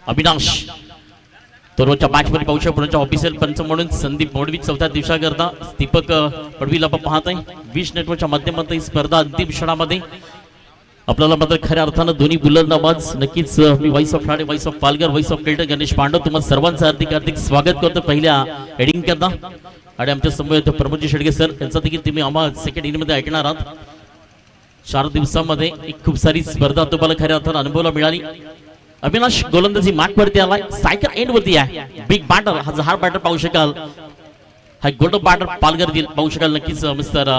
Avinash तोरच्या match मध्ये पाहू शकतो ऑफिशियल पंच म्हणून संदीप मोडवी चौथ्या दिवसाकरता दीपक पडवीला आपण पाहत आहे विश नेटवर्कच्या माध्यमातून ही स्पर्धा अंतिम क्षणामध्ये आपल्याला मात्र खऱ्या अर्थानं दोन्ही बुलंदाबाज नक्कीच मी voice of Thane voice of Palghar voice of केल्टन गणेश पांडव तुम्हाला सर्वांचं हार्दिक हार्दिक स्वागत करतो पहिल्या हेडिंग करता आणि आमच्या समोर प्रमोदजी शेडगे सर यांचा देखील तुम्ही आम्हाला सेकंड इनिंग मध्ये ऐकणार आहात 4 दिवसांमध्ये एक खूप सारी स्पर्धा तुम्हाला खऱ्या अर्थानं अनुभवायला मिळाली अविनाश गोलंदाजी मार्क वरती आलाय सायकल एंड वरती आहे बिग बॅटर हा हार बॅटर पाहू शकाल हा गोल्डन बॅटर पालघर दिल पाहू शकाल नक्कीच मिस्टर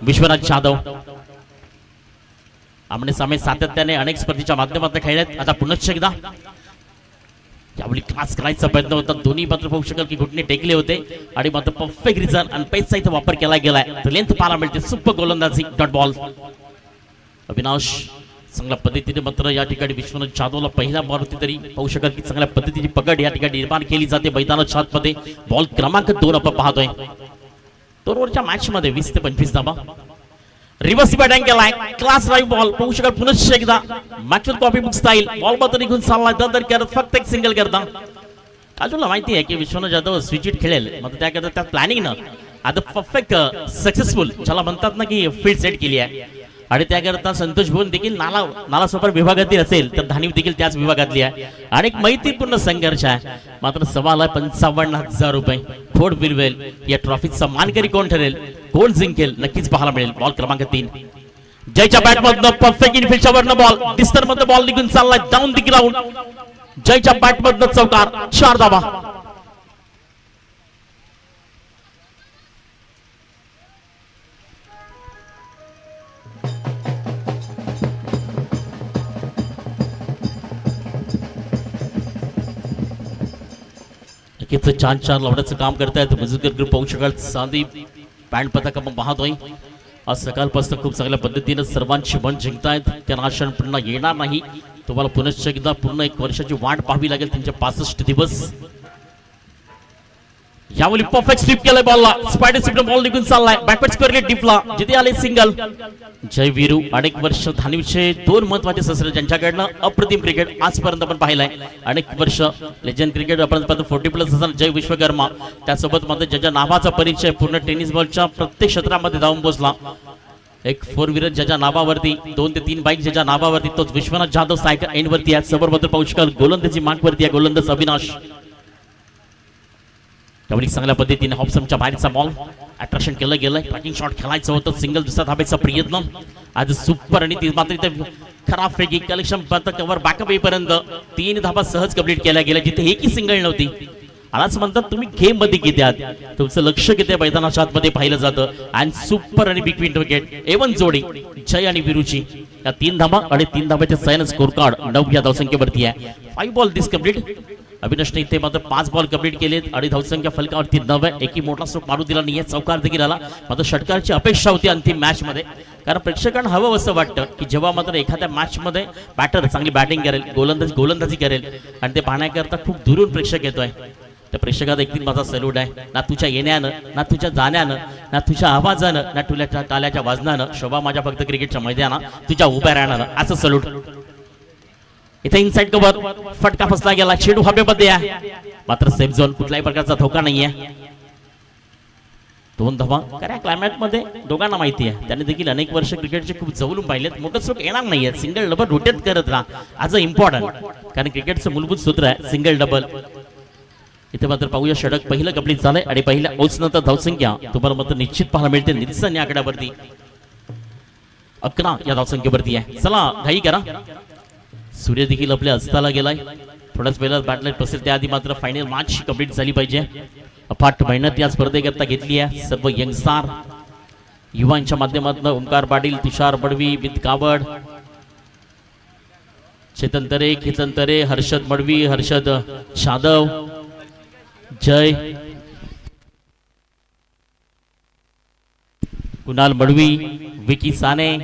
विश्वनाथ जाधव आमने सामने सातत्याने अनेक स्पर्धेच्या माध्यमातून खेळल्यात आता पुनश्च एकदा यावेळी क्लास करायचा प्रयत्न होता दोन्ही मात्र पाहू शकाल की घुटणे टेकले होते आणि मात्र परफेक्ट रिझन आणि पेसचा इथे वापर केला गेलाय तर लेंथ पाहायला मिळते सुपर गोलंदाजी डॉट बॉल अविनाश चांगल्या पद्धतीने मात्र या ठिकाणी विश्वनाथ जाधवला पहिल्या बॉलवरती तरी पाहू शकाल की चांगल्या पद्धतीची पकड या ठिकाणी निर्माण केली जाते मैदानात छात मध्ये बॉल क्रमांक 2 आपण पाहतोय 2 ओव्हरच्या मॅच मध्ये 20 ते 25 धावा रिव्हर्स बॅटिंग केलाय क्लास ड्राइव्ह बॉल पाहू शकाल पुनश्च एकदा मॅचवर कॉपी बुक स्टाईल बॉल मात्र निघून चाललाय दर करत फक्त एक सिंगल करता काजूला माहिती आहे की विश्वनाथ जाधव स्विच इट खेळेल मात्र त्याकरता त्या प्लॅनिंग न आता परफेक्ट सक्सेसफुल ज्याला म्हणतात ना की फील्ड सेट केली आहे आणि त्याकरता संतोष भुवन देखील नाला सोपर विभागातील असेल तर धानीव देखील त्याच विभागातली आहे आणि एक मैत्रीपूर्ण संघर्ष आहे मात्र सवाल 55,000 रुपये फोर्ड विलवेल या ट्रॉफीचा मानकरी कोण ठरेल कोण जिंकेल नक्कीच पाहायला मिळेल बॉल क्रमांक 3 जयच्या बॅट मधनं परफेक्ट इनफिल्डच्या वरनं बॉल डिस्टर मध्ये बॉल निघून चाललाय डाऊन दी ग्राउंड जयच्या बॅट मधनं चौकार 4 धावा छान छान लावण्याचं काम करतायत मुजुकर ग्रुप पाहू शकाल साधी पॅन्ट पथक आपण पाहतोय आज सकाळपासून खूप चांगल्या पद्धतीने सर्वांची मन जिंकतायत त्यांना आशा पुन्हा येणार नाही तुम्हाला पुनश्च एकदा पूर्ण 1 वर्षाची वाट पाहावी लागेल त्यांचे 65 दिवस यावेळी परफेक्ट स्वीप केलाय बॉलला स्पायडर स्वीप बॉल निघून चाललाय बॅकवर्ड स्क्वेअर डीपला जिथे आले सिंगल जय वीरू अनेक वर्ष धानीवचे 2 महत्वाचे ससरे ज्यांच्याकडनं अप्रतिम क्रिकेट आजपर्यंत आपण पाहिलंय अनेक वर्ष लेजंड क्रिकेट आपण 40+ असणार जय विश्वकर्मा त्यासोबत मध्ये ज्याच्या नावाचा परिचय पूर्ण टेनिस बॉलच्या प्रत्येक क्षेत्रामध्ये जाऊन पोहोचला एक 4 व्हीलर ज्याच्या नावावरती 2 ते 3 बाईक ज्याच्या नावावरती तोच विश्वनाथ जाधव सायकल एंड वरती आहे समोर मात्र पाहू शकाल गोलंदाजी मार्क वरती आहे गोलंदाज अविनाश त्यावेळी चांगल्या पद्धतीने हॉप्समच्या बाहेरचा बॉल अट्रॅक्शन केलं गेलं ट्रॅकिंग शॉट खेळायचं होतं सिंगल दुसरा धाब्याचा प्रयत्न आज सुपर आणि ती मात्र इथे खराब फेकी कलेक्शन कव्हर बॅकअप येईपर्यंत 3 धाबा सहज कंप्लीट केल्या गेल्या जिथे एकही सिंगल नव्हती आलाच म्हणतात तुम्ही गेम मध्ये किती आहात तुमचं लक्ष किती मैदानाच्या आतमध्ये पाहिलं जातं आणि सुपर आणि बिग विंडो विकेट एवन जोडी जय आणि विरुची या 3 धाबा आणि 3 धाब्याचे सैन स्कोर कार्ड 9 या धावसंख्येवरती आहे 5 बॉल दिस कंप्लीट अविनाशने इथे मात्र 5 बॉल कंप्लीट केलेत आणि धावसंख्या फलकावरती 9 आहे एकही मोठा स्ट्रोक मारू दिला नाहीये चौकार देखील आला मात्र षटकारची अपेक्षा होती अंतिम मॅच मध्ये कारण प्रेक्षकांना हवं असं वाटतं की जेव्हा मात्र एखाद्या मॅच मध्ये बॅटर चांगली बॅटिंग करेल गोलंदाजी करेल आणि ते पाहण्याकरता खूप दुरून प्रेक्षक येतोय त्या प्रेक्षकात एकदिन माझा सल्यूट आहे ना तुझ्या येण्यानं ना तुझ्या जाण्यानं ना तुझ्या आवाजानं ना तुझ्या टाल्याच्या वाजनानं शोभा माझ्या फक्त क्रिकेटच्या मैदानात तुझ्या उभ्या राहण्यानं असं सल्यूट इथे इनसाइड कव्हर फटका फसला गेला चेंडू हवेमध्ये आहे मात्र सेफ झोन कुठल्याही प्रकारचा धोका नाहीये 2 धावा कारण क्लायमेट मध्ये दोघांना माहिती आहे त्यांनी देखील अनेक वर्ष क्रिकेटचे खूप जवळून पाहिलेत मोठं स्ट्रोक येणार नाहीये सिंगल डबल रोटेट करत राहा आज इम्पॉर्टंट कारण क्रिकेटचं मूलभूत सूत्र आहे सिंगल डबल इथे मात्र पाहूया षटक पहिलं कंप्लीट झालंय आणि पहिल्या ओव्हरनंतर धावसंख्या तुम्हाला मात्र निश्चित पाहायला मिळते निल्सन या आकड्यावरती 11 या धावसंख्येवरती आहे चला घाई करा सूर्य देखील आपल्या अस्ताला गेलाय थोड्याच वेळात बॅटलाईट बसेल त्याआधी मात्र फायनल मॅच कंप्लीट झाली पाहिजे अफाट मेहनत या स्पर्धेकरता घेतली आहे सर्व यंगस्टार युवांच्या माध्यमातून ओंकार पाटील तुषार बडवी विद कावड चेतन तरे हर्षद बडवी हर्षद जाधव जय कुणाल बडवी विकी साने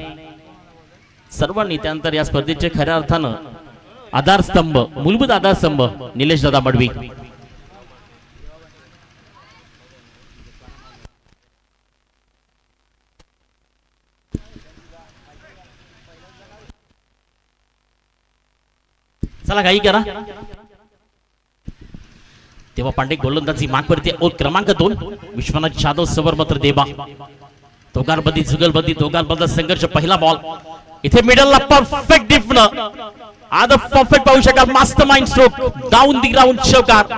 सर्वांनी त्यानंतर या स्पर्धेचे खऱ्या अर्थानं आधारस्तंभ मूलभूत आधारस्तंभ निलेश दादा बडवी चला काही करा तेव्हा पांडे गोलंदाजी मागवरती ओळ क्रमांक 2 विश्वनाथ जाधव समोर मात्र देवा दोघांमध्ये जुगलबंदी दोघांमधला संघर्ष पहिला बॉल इथे मिडलला परफेक्ट डिफनं आज परफेक्ट पाहू शकाल master mind stroke down the ground चौकार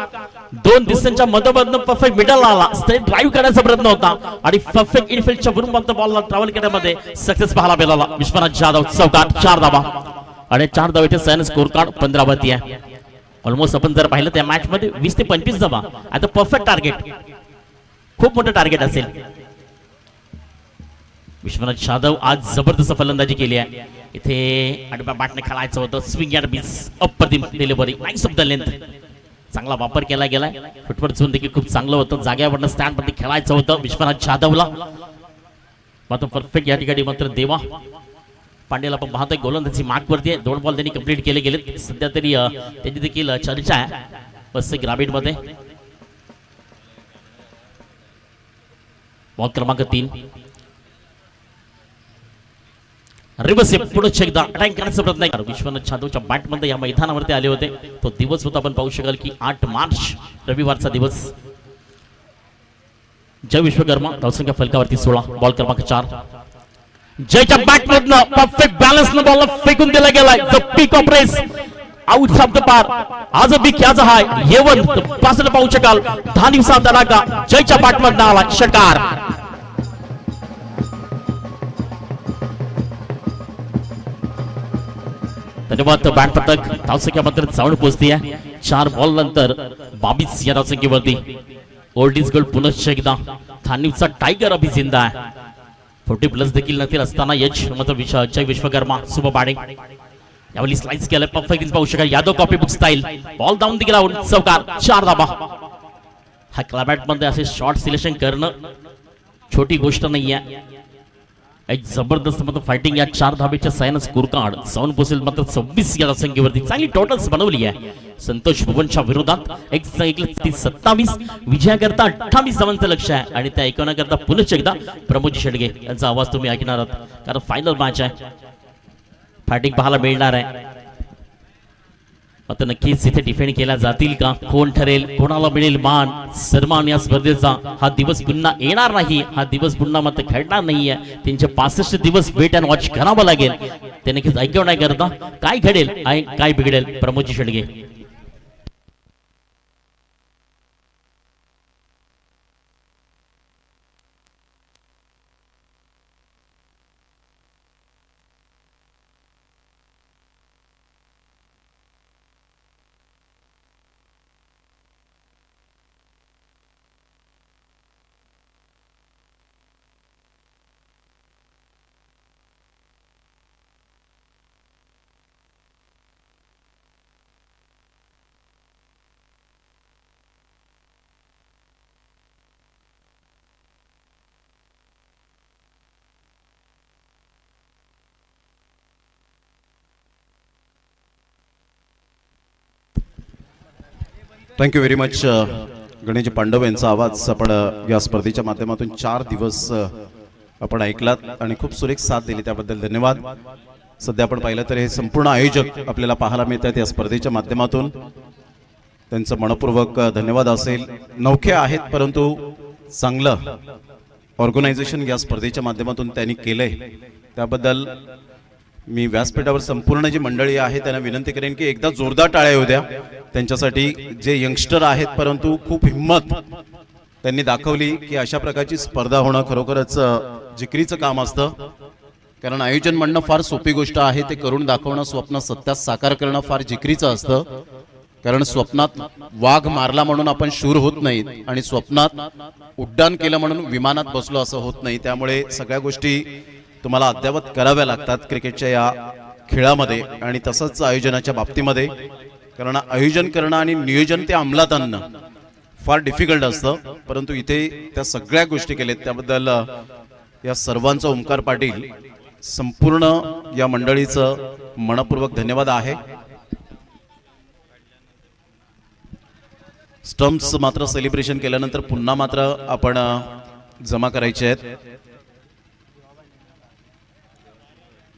2 दिवसांच्या मधोमधनं परफेक्ट मिडल आला स्ट्रेट ड्राइव्ह करण्याचा प्रयत्न होता आणि परफेक्ट इनफिल्डच्या वरून मात्र बॉलला ट्रॅव्हल करण्यामध्ये सक्सेस पाहायला मिळाला विश्वनाथ जाधव चौकार 4 धावा आणि 4 धावेचे सैन्य स्कोर कार्ड 15 वरती आहे ऑलमोस्ट आपण जर पाहिलं त्या मॅच मध्ये 20 ते 25 धावा आता परफेक्ट टार्गेट खूप मोठं टार्गेट असेल विश्वनाथ जाधव आज जबरदस्त फलंदाजी केली आहे इथे आडव्या बॅटने खेळायचं होतं स्विंग अँड मिस अप्रतिम delivery nice of the length चांगला वापर केला गेलाय फुटबॉल झोन देखील खूप चांगलं होतं जाग्यावरनं स्टँड मध्ये खेळायचं होतं विश्वनाथ जाधवला मात्र परफेक्ट या ठिकाणी मात्र देवा पांड्याला पण पाहतोय गोलंदाजी मार्कवरती आहे 2 बॉल त्यांनी कंप्लीट केले गेलेत सध्या तरी त्यांची देखील चर्चा आहे बस ग्रामीण मध्ये बॉल क्रमांक 3 रिवर्स पुढे एकदा अटॅक करण्याचा प्रयत्न आहे विश्वनाथ जाधवच्या बॅट मध्ये या मैदानावरती आले होते तो दिवस होता आपण पाहू शकाल की 8 मार्च रविवारचा दिवस जय विश्वकर्मा धावसंख्या फलकावरती 16 बॉल क्रमांक 4 जयच्या बॅट मधनं परफेक्ट बॅलन्स न बॉल फेकून दिला गेलाय the peak of race out of the पार आज बी क्या हाय येवन पासून पाहू शकाल 10 दिवसात तडाखा जयच्या बॅट मधनं आला षटकार धन्यवाद बॅट पटक धावसंख्या मात्र जाऊन पोहोचती आहे 4 बॉल नंतर 22 या धावसंख्येवरती ओल्ड इज गोल्ड पुनश्च एकदा ठाणेचा टायगर अभि जिंदा आहे 40 प्लस देखील नतील असताना यश मात्र जय विश्वकर्मा सुपर बॅटिंग यावेळी स्लाइस केलं परफेक्ट पाहू शकाल Yadav copy book style ball down the ground चौकार 4 धाबा हा क्लाबॅट मध्ये असे शॉर्ट सिलेक्शन करणं छोटी गोष्ट नाहीये एक जबरदस्त मात्र फायटिंग या 4 धाबेच्या सैन्य स्कोर कार्ड जाऊन पोहोचेल मात्र 26 या संख्येवरती चांगली टोटल्स बनवली आहे संतोष भुवनच्या विरोधात 27 विजयाकरता 28 धावांचं लक्ष आहे आणि त्या 51 करता पुनश्च एकदा प्रमोद शेडगे यांचा आवाज तुम्ही ऐकणार आहात कारण फायनल मॅच आहे फायटिंग पाहायला मिळणार आहे आता नक्कीच इथे डिफेंड केला जातील का कोण ठरेल कोणाला मिळेल मान सन्मान या स्पर्धेचा हा दिवस पुन्हा येणार नाही हा दिवस पुन्हा मात्र घडणार नाहीये 365 दिवस वेट अँड वॉच करावं लागेल ते नक्कीच ऐकून नाही करता काय घडेल काय बिघडेल Pramod Shedge thank you very much Ganesh Pandav यांचा आवाज आपण या स्पर्धेच्या माध्यमातून 4 दिवस आपण ऐकलात आणि खूप सुरेख साथ दिली त्याबद्दल धन्यवाद सध्या आपण पाहिलं तर हे संपूर्ण आयोजक आपल्याला पाहायला मिळतात या स्पर्धेच्या माध्यमातून त्यांचं मनपूर्वक धन्यवाद असेल नौखे आहेत परंतु चांगलं ऑर्गनायझेशन या स्पर्धेच्या माध्यमातून त्यांनी केलंय त्याबद्दल मी व्यासपीठावर संपूर्ण जी मंडळी आहे त्यांना विनंती करेन की एकदा जोरदार टाळ्या येऊ द्या त्यांच्यासाठी जे यंगस्टर आहेत परंतु खूप हिम्मत त्यांनी दाखवली की अशा प्रकारची स्पर्धा होणं खरोखरच जिकरीचं काम असतं कारण आयोजन म्हणणं फार सोपी गोष्ट आहे ते करून दाखवणं स्वप्न सत्यात साकार करणं फार जिकरीचं असतं कारण स्वप्नात वाघ मारला म्हणून आपण शूर होत नाही आणि स्वप्नात उड्डाण केलं म्हणून विमानात बसलो असं होत नाही त्यामुळे सगळ्या गोष्टी तुम्हाला अद्यावत कराव्या लागतात क्रिकेटच्या या खेळामध्ये आणि तसंच आयोजनाच्या बाबतीमध्ये कारण आयोजन करणं आणि नियोजन ते अंमलात आणणं फार डिफिकल्ट असतं परंतु इथे त्या सगळ्या गोष्टी केल्यात त्याबद्दल या सर्वांचा ओमकार पाटील संपूर्ण या मंडळीचं मनपूर्वक धन्यवाद आहे स्टम्प्स मात्र सेलिब्रेशन केल्यानंतर पुन्हा मात्र आपण जमा करायचे आहेत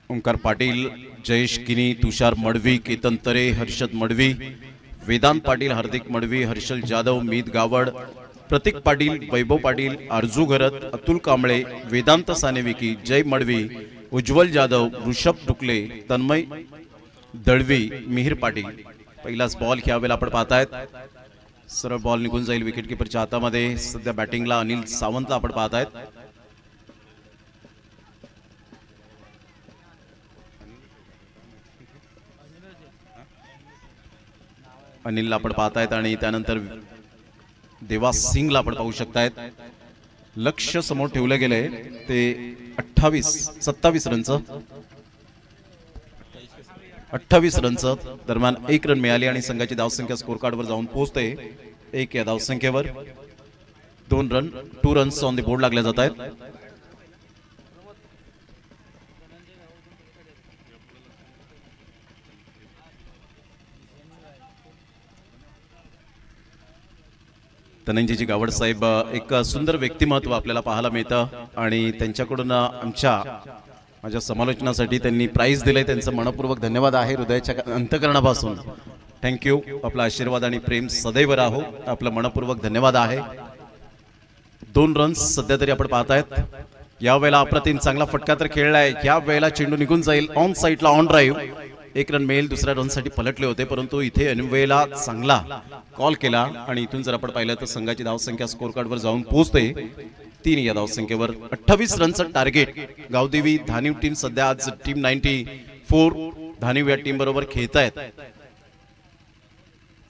ओमकार पाटील जयेश किनी तुषार मडवी केतन तरे हर्षद मडवी वेदांत पाटील, हार्दिक मडवी, हर्षल जाधव, मीत गावड, प्रतीक पाटील, वैभव पाटील, अर्जू घरत, अतुल कांबळे, वेदांत सानेविकी, जय मडवी, उज्ज्वल जाधव, ऋषभ टुकले, तन्मय दळवी, मिहिर पाटील. पहिलाच बॉल ह्यावेळेला आपण पाहतायत. सरळ बॉल निघून जाईल विकेटकीपरच्या हातामध्ये. सध्या बॅटिंगला अनिल सावंतला आपण पाहतायत. अनिलला आपण पाहतायत आणि त्यानंतर देवास सिंगला आपण पाहू शकतायत. लक्ष समोर ठेवलं गेलंय ते 27 रनचं. 28 रनचं दरम्यान 1 रन मिळाली आणि संघाची धावसंख्या स्कोर कार्डवर जाऊन पोहोचते 1 या धावसंख्येवर. 2 रन्स ऑन द बोर्ड लागल्या जात आहेत. धनंजयजी गावड साहेब एक सुंदर व्यक्तिमत्व आपल्याला पाहायला मिळतं आणि त्यांच्याकडून माझ्या समालोचनासाठी त्यांनी प्राइज दिलंय. त्यांचं मनपूर्वक धन्यवाद आहे हृदयाच्या अंतकरणापासून. थँक्यू. आपला आशीर्वाद आणि प्रेम सदैव राहो. आपलं मनपूर्वक धन्यवाद आहे. 2 रन्स सध्या तरी आपण पाहतायत. यावेळेला अप्रतिम चांगला फटका तर खेळलाय. या वेळेला चेंडू निघून जाईल ऑन साईडला ऑन ड्राईव्ह. 1 रन मिळेल. दुसऱ्या रनसाठी पलटले होते परंतु इथे अन्वेला चांगला कॉल केला आणि इथून जर आपण पाहिलं तर संघाची धावसंख्या स्कोर कार्डवर जाऊन पोहोचते 3 या धावसंख्येवर. 28 रनचं टार्गेट. गावदेवी धानिव टीम सध्या आज टीम 94 धानिव या टीम बरोबर खेळतायत.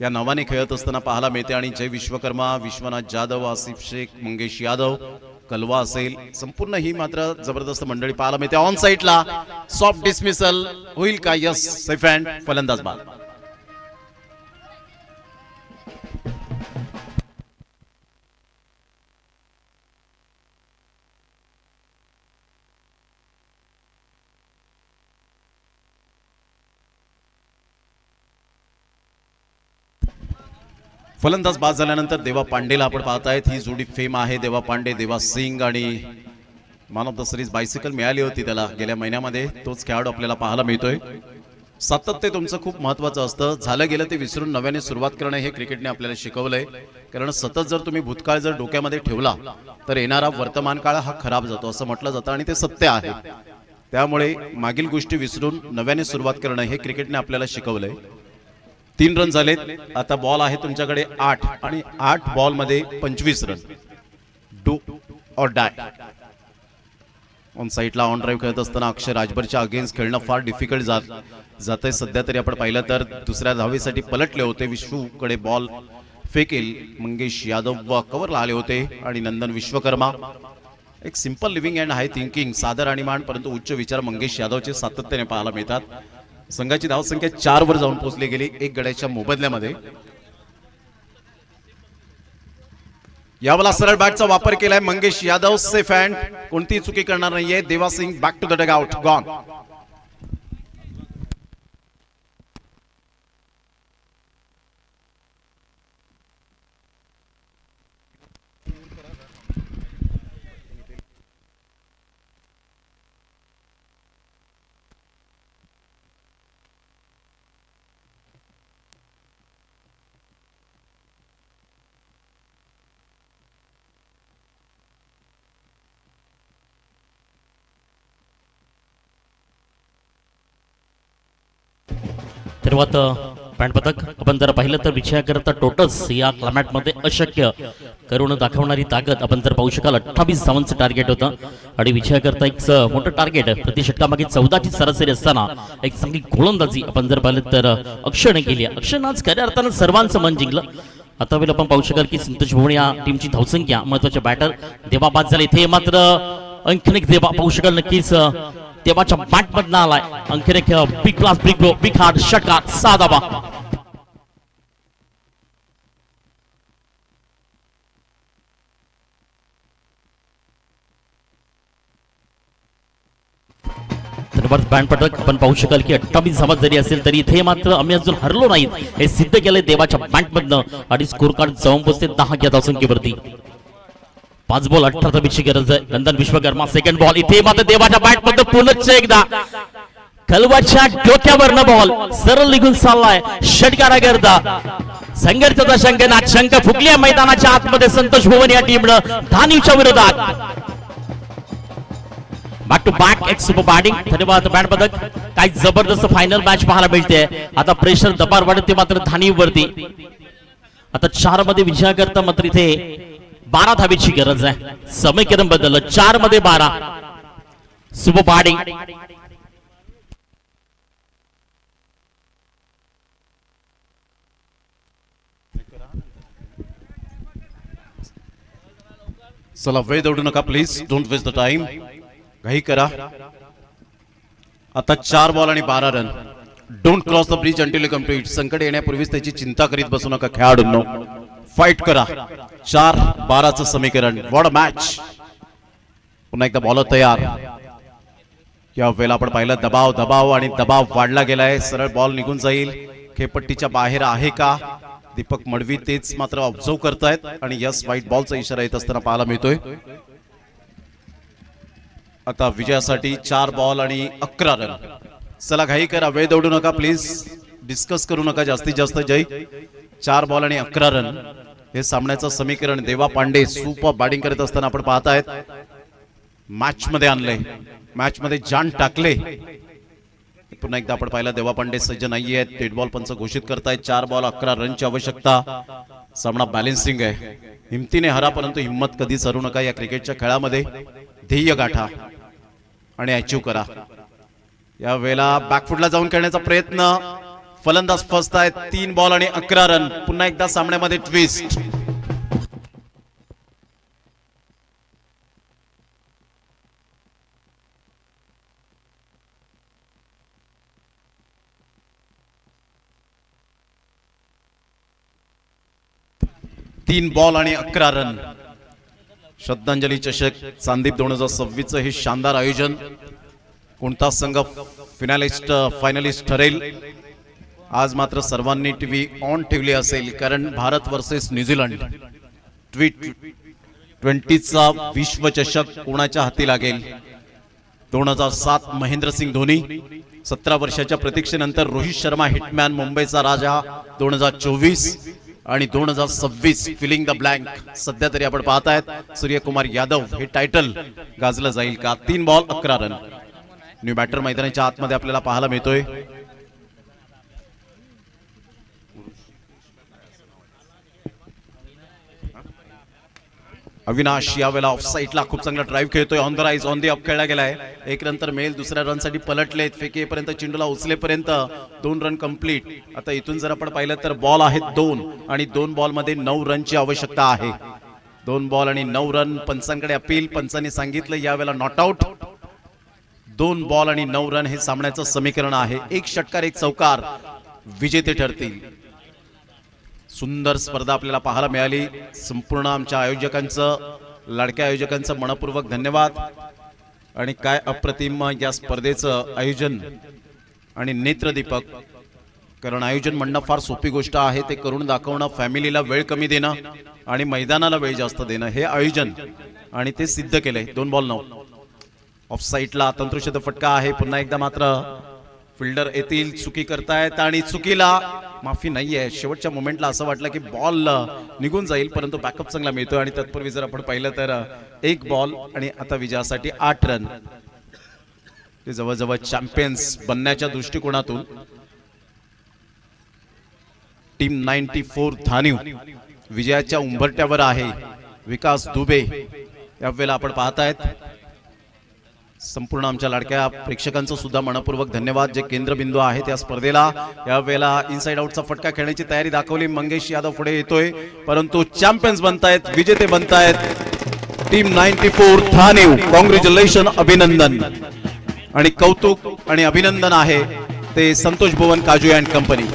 या नावाने खेळत असताना पाहायला मिळते आणि जय विश्वकर्मा, विश्वनाथ जाधव, आसिफ शेख, मंगेश यादव, कलवा असेल संपूर्ण ही मात्र जबरदस्त मंडळी पाहायला मिळते. ऑन साईडला सॉफ्ट डिसमिसल होईल का? यस. Safe hand. फलंदाज बाद. फलंदाज बाद झाल्यानंतर देवा पांडेला आपण पाहतायत. ही जोडी फेम आहे. देवा पांडे, देवा सिंग आणि man of the series bicycle मिळाली होती त्याला गेल्या महिन्यामध्ये. तोच खेळाडू आपल्याला पाहायला मिळतोय. सातत्य तुमचं खूप महत्वाचं असतं. झालं गेलं ते विसरून नव्याने सुरुवात करणं हे क्रिकेटने आपल्याला शिकवलंय. कारण सतत जर तुम्ही भूतकाळ जर डोक्यामध्ये ठेवला तर येणारा वर्तमान काळ हा खराब जातो असं म्हटलं जातं आणि ते सत्य आहे. त्यामुळे मागील गोष्टी विसरून नव्याने सुरुवात करणं हे क्रिकेटने आपल्याला शिकवलंय. 3 रन झालेत. आता बॉल आहे तुमच्याकडे 8 आणि 8 बॉल मध्ये 25 run. Do or die. On साईडला ऑन ड्राईव्ह खेळत असताना अक्षय राजभरच्या अगेन्स्ट खेळणं फार डिफिकल्ट जातंय. सध्या तरी आपण पाहिलं तर दुसऱ्या धावेसाठी पलटले होते. विश्वकडे बॉल फेकेल. मंगेश यादव कव्हरला आले होते आणि नंदन विश्वकर्मा. एक simple living and high thinking, सादर आणि मान परंतु उच्च विचार मंगेश यादवचे सातत्याने पाहायला मिळतात. संघाची धावसंख्या 4 वर जाऊन पोहोचली गेली 1 गड्याच्या मोबदल्यामध्ये. यावेळेला सरळ बॅटचा वापर केलाय मंगेश यादव. Safe hand. कोणतीही चुकी करणार नाहीये. Deva Singh back to the dugout. Gone. सर्वात पॅन्ट पथक आपण जर पाहिलं तर विचार करता टोटल्स या क्लायमॅटमध्ये अशक्य करून दाखवणारी ताकद आपण जर पाहू शकाल. 28 धावांचं टार्गेट होतं आणि विचार करता एक मोठं टार्गेट प्रति षटकामागे 14ची सरासरी असताना एक चांगली गोलंदाजी आपण जर पाहिलं तर अक्षयने केली. अक्षयनं आज खऱ्या अर्थानं सर्वांचं मन जिंकलं. आता वेळ आपण पाहू शकाल की संतोष भुवन या टीमची धावसंख्या महत्वाचे बॅटर देवा बाद झाले. इथे मात्र आणखीन एक देवा पाहू शकाल नक्कीच देवाच्या बॅट मधनं आलाय. आणखीन एक big class big blow big hard षटकार 6 धावा. बँड पटक आपण पाहू शकाल की 28 धावा जरी असेल तरी इथे मात्र आम्ही अजून हरलो नाहीत हे सिद्ध केलंय देवाच्या बॅट मधनं आणि स्कोर कार्ड जाऊन पोहोचते 10 या धावसंख्येवरती. 5 बॉल 18 धावेची गरज आहे. Nandan Vishwakarma second ball. इथे मात्र देवाच्या बॅट मधनं पुनश्च एकदा कलवाच्या डोक्यावरनं बॉल सरळ निघून चाललाय षटकाराकरता. संघर्षाचा शंखनाद शंख फुकल्या मैदानाच्या आतमध्ये संतोष भुवन या टीमनं धानीच्या विरोधात बॅक टू बॅक एक सुपर बॅटिंग. धन्यवाद बॅट पदक. काय जबरदस्त फायनल मॅच पाहायला मिळते. आता प्रेशर दबार वाढते मात्र धानीवरती. आता 4 मध्ये विजय करता मात्र इथे 12 धावेची गरज आहे. समीकरण बदललं 4 मध्ये 12. Super batting. चला वेळ दौडू नका please. Don't waste the time. घाई करा. आता 4 बॉल आणि 12 run. Don't cross the bridge until you complete. संकट येण्यापूर्वीच त्याची चिंता करीत बसू नका खेळाडूंनो. फाईट करा. 4-12 चं समीकरण. What a match. पुन्हा एकदा बॉलर तयार. या वेळेला आपण पाहिलं दबाव दबाव आणि दबाव वाढला गेलाय. सरळ बॉल निघून जाईल. खेळपट्टीच्या बाहेर आहे का. दीपक मडवी तेच मात्र ऑब्झर्व करतायत आणि यस व्हाईट बॉलचा इशारा येत असताना पाहायला मिळतोय. आता विजयासाठी 4 बॉल आणि 11 रन. चला घाई करा. वेळ दौडू नका प्लीज. डिस्कस करू नका जास्तीत जास्त. जय 4 बॉल आणि 11 रन हे सामन्याचं समीकरण. देवा पांडे सुपर बॅटिंग करत असताना आपण पाहतायत. मॅच मध्ये आणले. मॅच मध्ये जान टाकले. पुन्हा एकदा आपण पाहिलं देवा पांडे सज्ज नाहीये. डेड बॉल पंच घोषित करतायत. 4 बॉल 11 रनची आवश्यकता. सामना बॅलेन्सिंग आहे. हिमतीने हरा परंतु हिम्मत कधीच हरू नका. या क्रिकेटच्या खेळामध्ये ध्येय गाठा आणि अचीव करा. या वेळेला बॅकफुटला जाऊन खेळण्याचा प्रयत्न. फलंदाज फसतायत. 3 बॉल आणि 11 रन. पुन्हा एकदा सामन्यामध्ये ट्विस्ट. तीन बॉल आणि 11 रन. श्रद्धांजली चषक चांदीप 2026 हे शानदार आयोजन. कोणता संघ फायनलिस्ट ठरेल. आज मात्र सर्वांनी टीव्ही ऑन ठेवली असेल कारण भारत वर्सेस न्यूझीलंड T20चा विश्वचषक कोणाच्या हाती लागेल. 2007 महेंद्रसिंग धोनी. 17 वर्षाच्या प्रतीक्षेनंतर रोहित शर्मा हिटमॅन मुंबईचा राजा. 2024 आणि 2026 फिलिंग द ब्लँक. सध्या तरी आपण पाहतायत सूर्यकुमार यादव हे टायटल गाजलं जाईल का. 3 बॉल 11 रन. न्यू बॅटर मैदानाच्या आतमध्ये आपल्याला पाहायला मिळतोय. अविनाश यावेळेला ऑफ साईडला खूप चांगला ड्राईव्ह खेळतोय. On the rise on the up खेळला गेलाय. एक नंतर मेल. दुसऱ्या रन साठी पलटलेत. फेकेपर्यंत चेंडूला उचलेपर्यंत 2 रन कंप्लीट. आता इथून जर आपण पाहिलं तर बॉल आहेत 2 आणि 2 बॉल मध्ये 9 रनची आवश्यकता आहे. 2 बॉल आणि 9 रन. पंचांकडे अपील. पंचांनी सांगितलं यावेळेला नॉट आउट. 2 बॉल आणि 9 रन हे सामन्याचं समीकरण आहे. 1 षटकार 1 चौकार विजेते ठरतील. सुंदर स्पर्धा आपल्याला पाहायला मिळाली. संपूर्ण आमच्या आयोजकांचं लाडक्या आयोजकांचं मनपूर्वक धन्यवाद. आणि काय अप्रतिम या स्पर्धेचं आयोजन आणि नेत्रदीपक. कारण आयोजन म्हणणं फार सोपी गोष्ट आहे. ते करून दाखवणं. फॅमिलीला वेळ कमी देणं आणि मैदानाला वेळ जास्त देणं हे आयोजन आणि ते सिद्ध केलंय. 2 बॉल 9. ऑफ साईडला तंत्रुशत फटका आहे. पुन्हा एकदा मात्र फिल्डर येतील. चुकी करतायत आणि चुकीला माफी नाहीये. शेवटच्या मोमेंटला असं वाटलं की बॉल निघून जाईल परंतु बॅकअप चांगला मिळतो. आणि तत्पूर्वी जर आपण पाहिलं तर 1 बॉल आणि आता विजयासाठी 8 रन. ते जवळजवळ चॅम्पियन्स बनण्याच्या दृष्टिकोनातून टीम 94 धानीव विजयाच्या उंबरट्यावर आहे. विकास दुबे यावेळेला आपण पाहतायत. संपूर्ण आमच्या लाडक्या प्रेक्षकांचं सुद्धा मनपूर्वक धन्यवाद जे केंद्रबिंदू आहेत या स्पर्धेला. यावेळेला इनसाइड आउटचा फटका खेळण्याची तयारी दाखवली. मंगेश यादव पुढे येतोय परंतु चॅम्पियन्स बनतायत. विजेते बनतायत टीम 94 धानीव. कॉंग्रॅच्युलेशन. अभिनंदन आणि कौतुक आणि अभिनंदन आहे ते संतोष भुवन काजू अँड कंपनी.